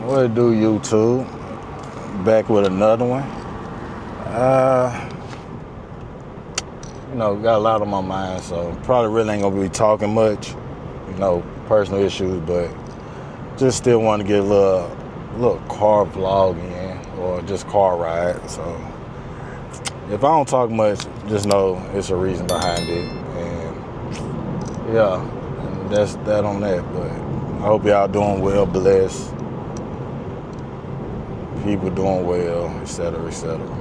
What it do, YouTube? Back with another one. Got a lot on my mind, so probably really ain't gonna be talking much, personal issues, but just still want to get a little car vlog in, or just car ride. So if I don't talk much, just know it's a reason behind it, and yeah, and that's that on that. But I hope y'all doing well, blessed. People doing well, etc., etc.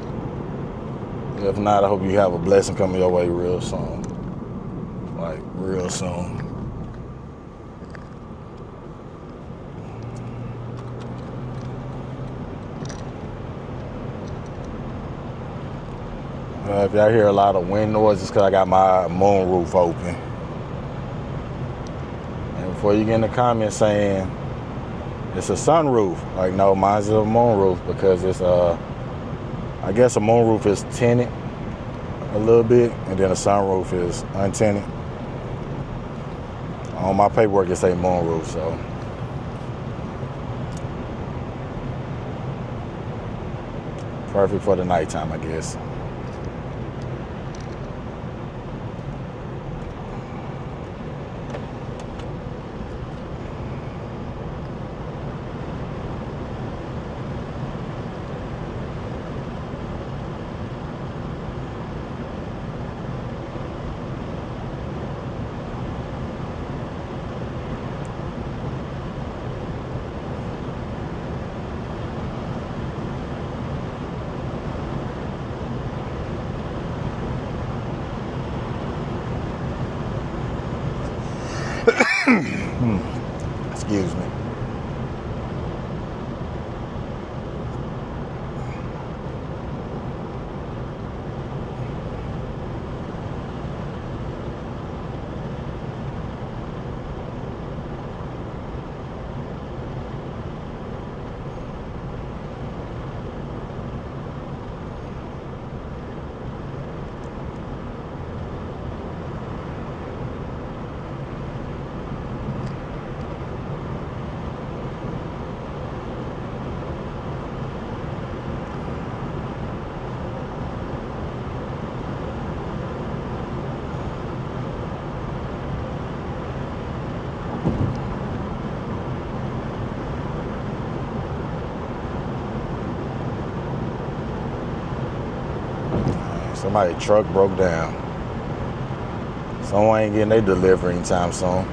If not, I hope you have a blessing coming your way real soon. Like, real soon. If y'all hear a lot of wind noises, because I got my moon roof open. And before you get in the comments saying it's a sunroof, like, no, mine's a moon roof, because it's I guess a moon roof is tinted a little bit, and then a sunroof is untinted. On my paperwork it say moon roof, so perfect for the nighttime, I guess. Excuse me. Somebody's truck broke down. Someone ain't getting their delivery anytime soon.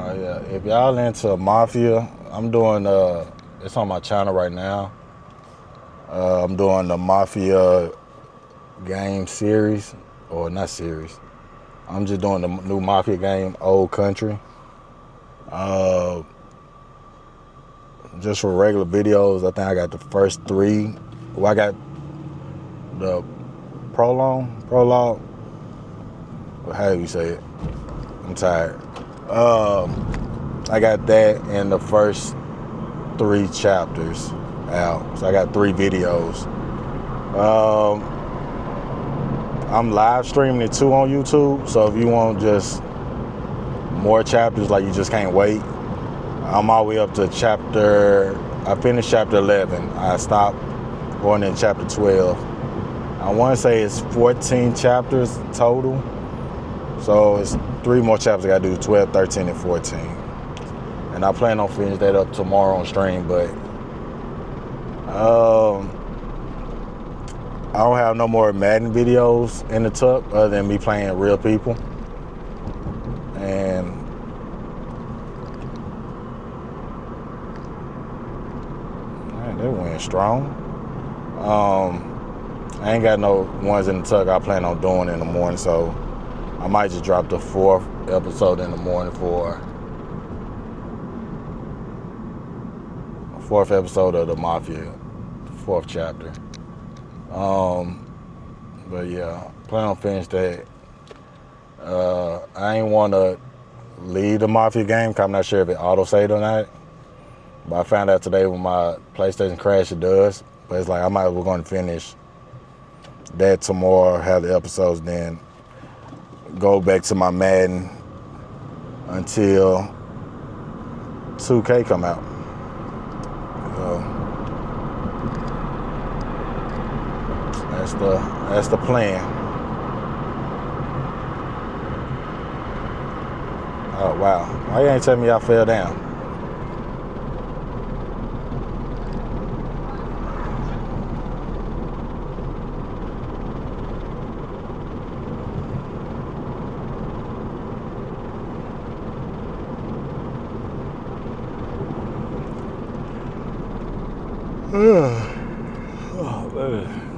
Yeah, if y'all into Mafia, I'm doing it's on my channel right now. I'm doing the Mafia game series, or not series. I'm just doing the new Mafia game, Old Country. Just for regular videos, I think I got the first 3. Well, I got the prologue, or how do you say it? I'm tired. I got that and the first 3 chapters out. So I got 3 videos. I'm live streaming it too on YouTube. So if you want just more chapters, like you just can't wait, I'm all the way up to I finished chapter 11. I stopped going in chapter 12. I want to say it's 14 chapters total. So it's 3 more chapters I gotta do, 12, 13, and 14. And I plan on finishing that up tomorrow on stream, but I don't have no more Madden videos in the tuck other than me playing real people. And man, they went strong. I ain't got no ones in the tuck I plan on doing in the morning, so I might just drop the 4th episode in the morning for the 4th episode of the Mafia, the 4th chapter. But yeah, plan on finish that. I ain't want to leave the Mafia game because I'm not sure if it auto-saved or not. But I found out today when my PlayStation crashed, it does. But it's like I might as well go and finish that tomorrow, have the episodes, then go back to my Madden until 2K come out. That's the plan. Oh wow! Why you ain't tell me I fell down? Oh, man.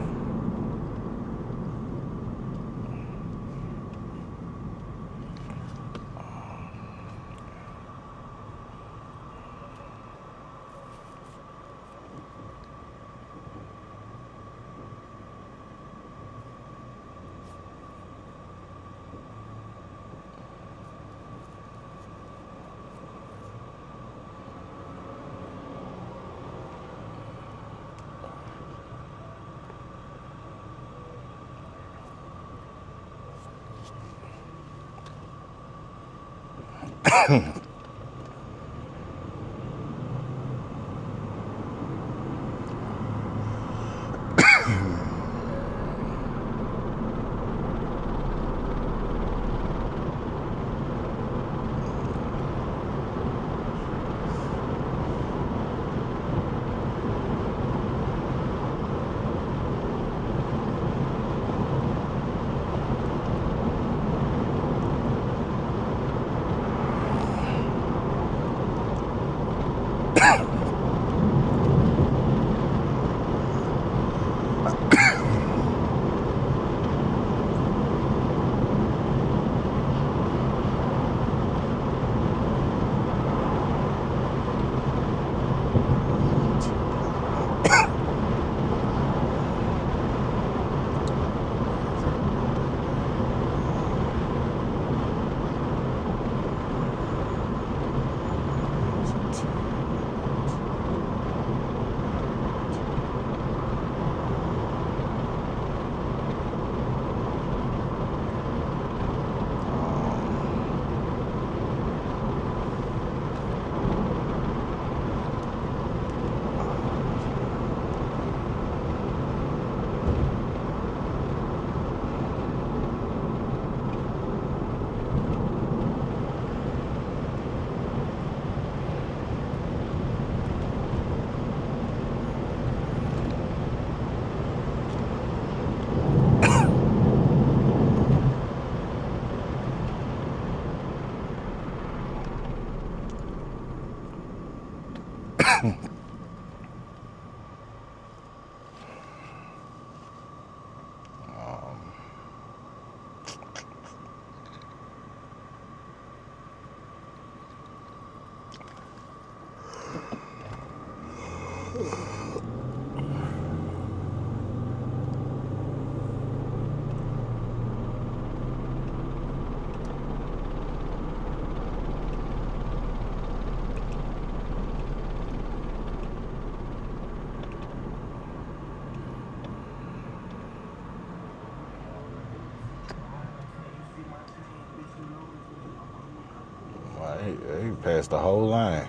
He passed the whole line.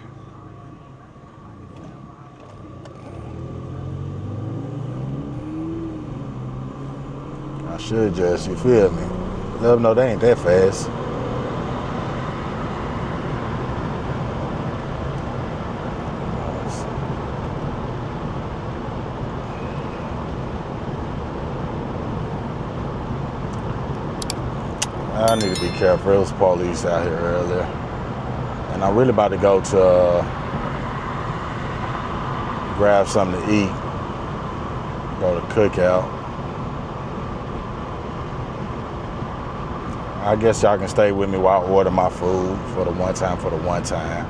I should just, you feel me? Let them know they ain't that fast. I need to be careful. There was police out here earlier. And I'm really about to go to grab something to eat. Go to Cookout. I guess y'all can stay with me while I order my food for the one time.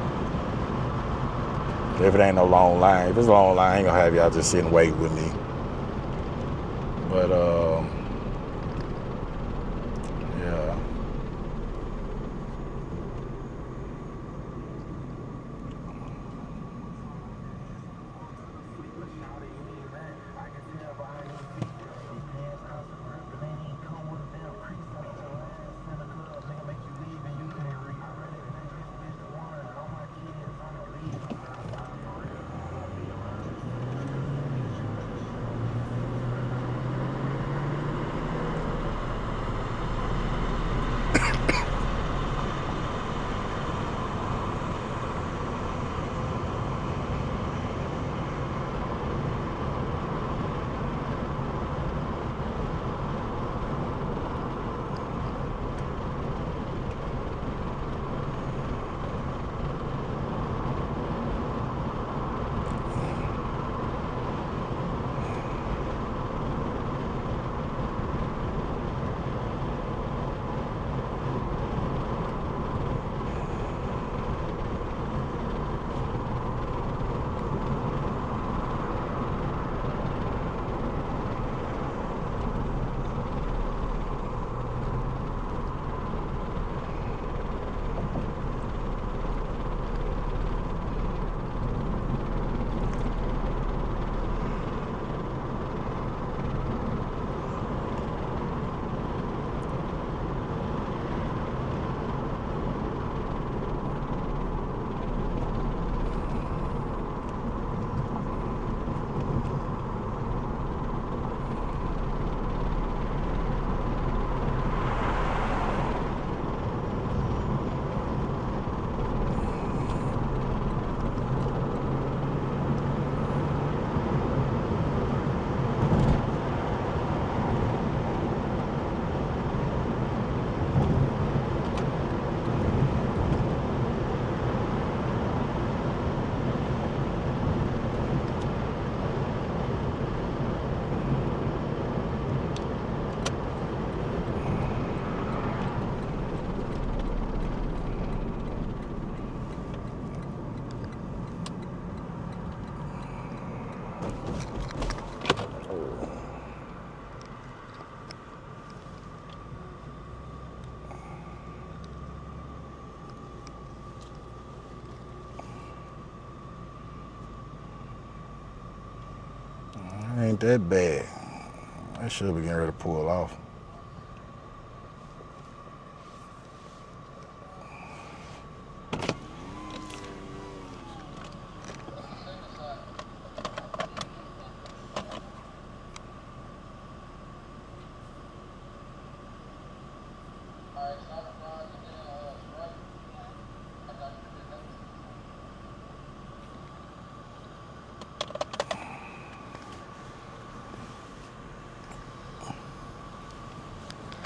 If it ain't no long line. If it's a long line, I ain't gonna have y'all just sit and wait with me. But yeah. Ain't that bad. I should be getting ready to pull off.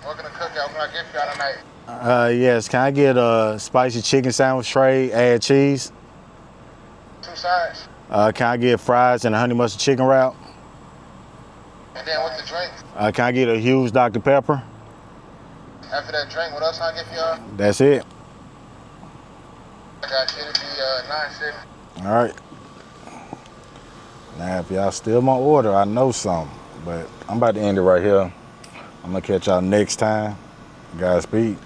What can I cook out? What can I get for y'all tonight? Yes, can I get a spicy chicken sandwich tray, add cheese? 2 sides. Can I get fries and a honey mustard chicken wrap? And then what's the drink? Can I get a huge Dr. Pepper? After that drink, what else can I get for y'all? That's it. I got you. It'll be 970. All right. Now, if y'all steal my order, I know something. But I'm about to end it right here. I'm gonna catch y'all next time. Godspeed.